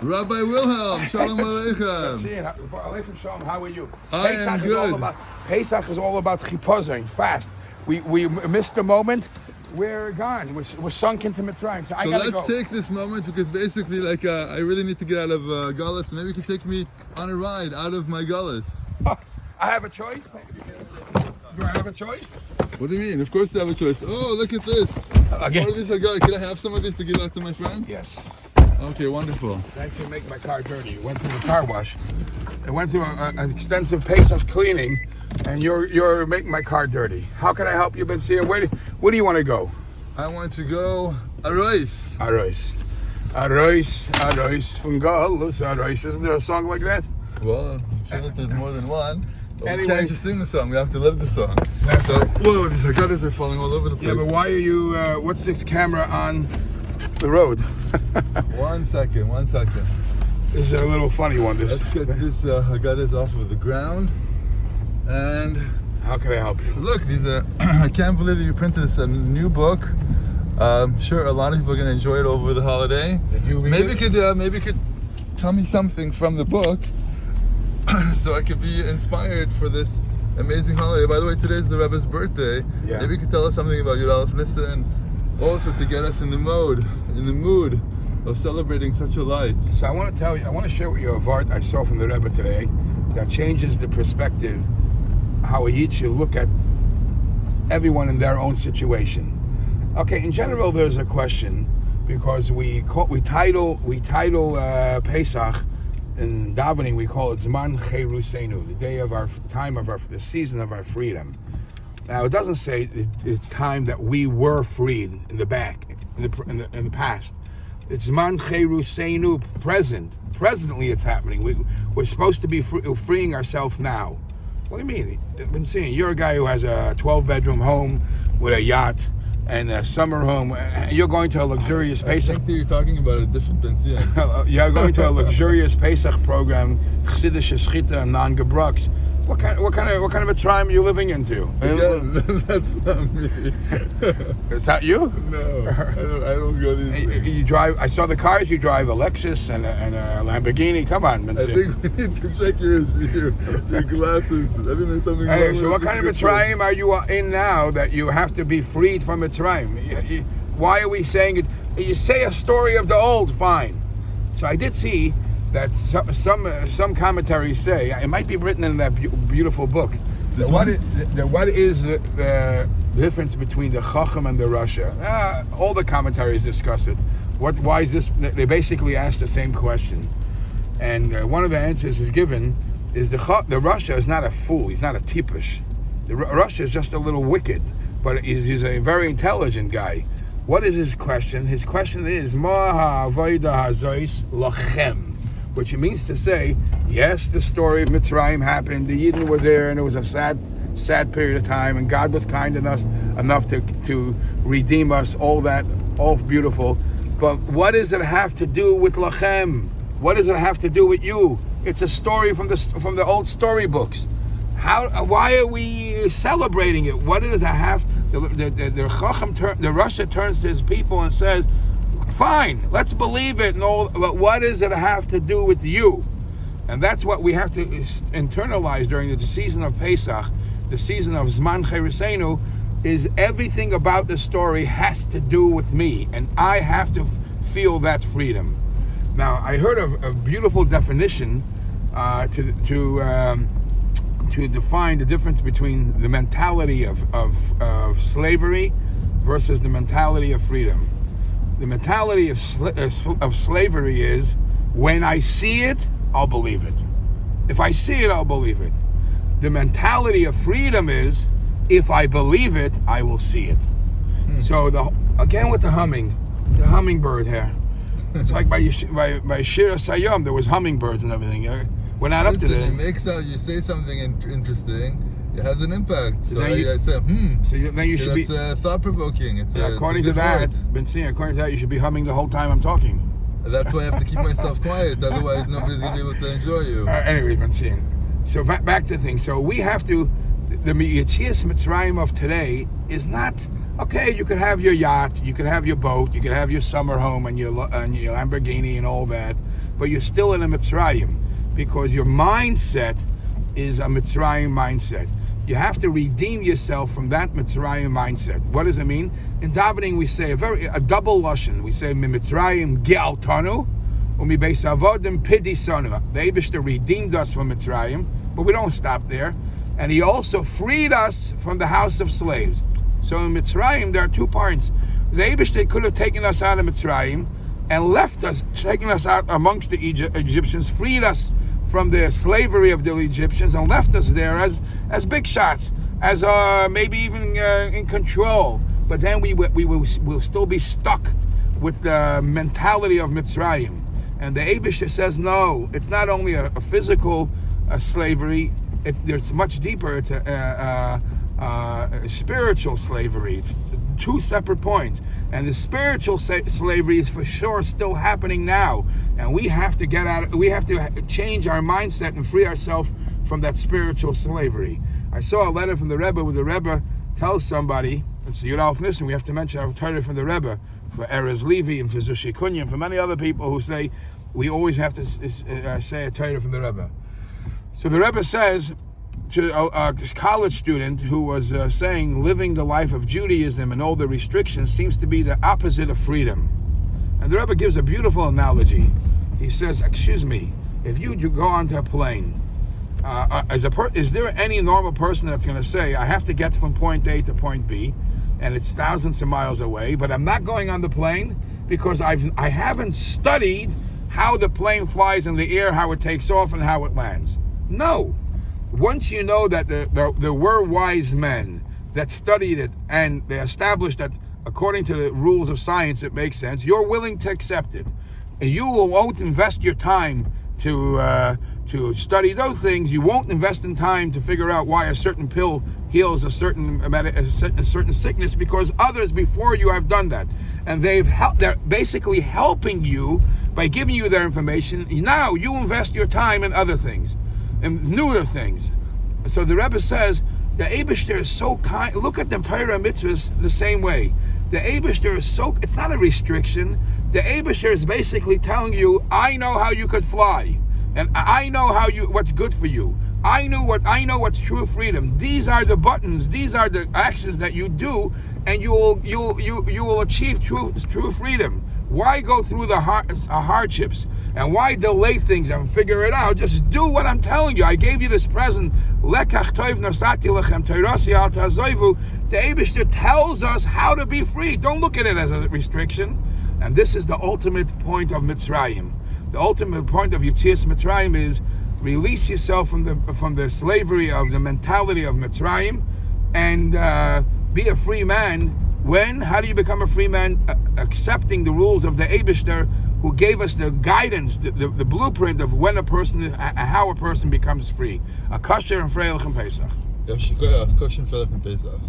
Rabbi Wilhelm, Shalom Aleichem. Aleichem Shalom, how are you? I am good. Pesach is all about chipazon, fast. We missed the moment. We're gone. We're sunk into Mitzrayim. So let's take this moment because basically, I really need to get out of Gullus. Maybe you can take me on a ride out of my Gullus. I have a choice. Do I have a choice? What do you mean? Of course you have a choice. Oh, look at this. Again. What are these? Can I have some of these to give out to my friends? Yes. Okay, wonderful. Thanks for making my car dirty. You went through the car wash. I went through an extensive Pesach cleaning, and you're making my car dirty. How can I help you, Ben Sia? Where do you want to go? I want to go Arois. Arois from Galus, Arois. Isn't there a song like that? Well, I'm sure that there's more than one. But Anyway, we can't just sing the song. We have to live the song. That's So, right. whoa, these haggadahs are falling all over the place. Yeah, but why are you? What's this camera on the road? One second. This is a little funny one. Let's get this haggadahs off of the ground. And how can I help you? look, these I can't believe that you printed this new book. Sure, a lot of people are going to enjoy it over the holiday. Did you read maybe it? Maybe you could tell me something from the book so I could be inspired for this amazing holiday. By the way, today's the Rebbe's birthday. Yeah. Maybe you could tell us something about Yud Aleph Nisan, also to get us in the mood of celebrating such a light. So I want to share with you a vart I saw from the Rebbe today that changes the perspective, how a Yid should look at everyone in their own situation. Okay, in general, there's a question because we title Pesach in davening. We call it Zman Cheruseinu, the day of the season of our freedom. Now, it doesn't say it's time that we were freed in the past. It's Zman Cheruseinu, presently it's happening. We're supposed to be freeing ourselves now. What do you mean? I've been saying you're a guy who has a 12-bedroom home with a yacht and a summer home, and you're going to a luxurious Pesach. I think that you're talking about a different Pension. You're going to a luxurious Pesach program, Chassidische Schita and non-Gebrux. What kind of a time are you living into? Again, that's not me. Is that you? No, I don't go these. You drive. I saw the cars you drive, a Lexus and a Lamborghini. Come on, I think we need to check your glasses. I think there's something wrong with so what kind of a time are you in now that you have to be freed from a time? Why are we saying it? You say a story of the old, fine. So I did see that some commentaries say, it might be written in that beautiful book, what is the difference between the Chacham and the Rasha? All the commentaries discuss it. Why is this? They basically ask the same question. And one of the answers is given is the Rasha is not a fool, he's not a tipush. The Rasha is just a little wicked, but he's a very intelligent guy. What is his question? His question is, Ma ha'avoda hazois lachem. Which means to say, yes, the story of Mitzrayim happened, the Yidden were there, and it was a sad period of time, and God was kind enough to redeem us, all beautiful. But what does it have to do with Lachem? What does it have to do with you? It's a story from the old storybooks. Why are we celebrating it? What does it have? The Chacham, the Rasha turns to his people and says, fine, let's believe it and all, but what does it have to do with you? And that's what we have to internalize during the season of Pesach, the season of Zman Cheruseinu, is everything about the story has to do with me, and I have to feel that freedom. Now, I heard a beautiful definition to define the difference between the mentality of slavery versus the mentality of freedom. The mentality of slavery is, when I see it, I'll believe it. If I see it, I'll believe it. The mentality of freedom is, if I believe it, I will see it. So again with the hummingbird here. It's like by Shira Sayom, there was hummingbirds and everything. We're not up to that. It makes out you say something interesting. It has an impact. So then I say, So then you should be. That's thought-provoking. According to that, you should be humming the whole time I'm talking. That's why I have to keep myself quiet. Otherwise, nobody's gonna be able to enjoy you. Anyway, Ben Sia. So back to things. So we have to. The Yetzias Mitzrayim of today is not okay. You could have your yacht, you could have your boat, you could have your summer home and your Lamborghini and all that. but you're still in a Mitzrayim because your mindset is a Mitzrayim mindset. You have to redeem yourself from that Mitzrayim mindset. What does it mean? In davening, we say a double lashon. We say Mitzrayim Ge'altanu, Umi Beis Avodim Pidisanu. The Eibishter redeemed us from Mitzrayim, but we don't stop there. And He also freed us from the house of slaves. So in Mitzrayim, there are two parts. The Eibishter could have taken us out of Mitzrayim and left us, taken us out amongst the Egyptians, freed us from the slavery of the Egyptians, and left us there as big shots, as maybe even in control. But then we'll still be stuck with the mentality of Mitzrayim. And the Eibishter says, no, it's not only a physical slavery, there's much deeper. It's a spiritual slavery. It's two separate points. And the spiritual slavery is for sure still happening now. And we have to change our mindset and free ourselves from that spiritual slavery. I saw a letter from the Rebbe where the Rebbe tells somebody, and so Yudalf Nissen, we have to mention our Torah from the Rebbe, for Erez Levi and for Zushi Kunya, and for many other people who say we always have to say a Torah from the Rebbe. So the Rebbe says to a college student who was saying living the life of Judaism and all the restrictions seems to be the opposite of freedom. And the Rebbe gives a beautiful analogy. He says, excuse me, if you go onto a plane, is there any normal person that's going to say, I have to get from point A to point B, and it's thousands of miles away, but I'm not going on the plane because I haven't studied how the plane flies in the air, how it takes off, and how it lands? No. Once you know that there were wise men that studied it and they established that according to the rules of science it makes sense, you're willing to accept it. And you won't invest your time to study those things. You won't invest in time to figure out why a certain pill heals a certain sickness because others before you have done that. And they're basically helping you by giving you their information. Now you invest your time in other things, in newer things. So the Rebbe says, the Eibishter is so kind. Look at the Torah mitzvahs the same way. The Eibishter is it's not a restriction. The Eibishter is basically telling you, I know how you could fly. And I know what's good for you. I know what's true freedom. These are the buttons. These are the actions that you do, and you will achieve true freedom. Why go through the hardships and why delay things and figure it out? Just do what I'm telling you. I gave you this present. Lekach tov nasati lechem teirasi al tazoivu. The Eibishter tells us how to be free. Don't look at it as a restriction. And this is the ultimate point of Mitzrayim. The ultimate point of Yetzias Mitzrayim is release yourself from the slavery of the mentality of Mitzrayim and be a free man. When? How do you become a free man? Accepting the rules of the Eibishter, who gave us the guidance, the blueprint of how a person becomes free. A kosher and freilich and Pesach. Ja, kosher and freilich and Pesach.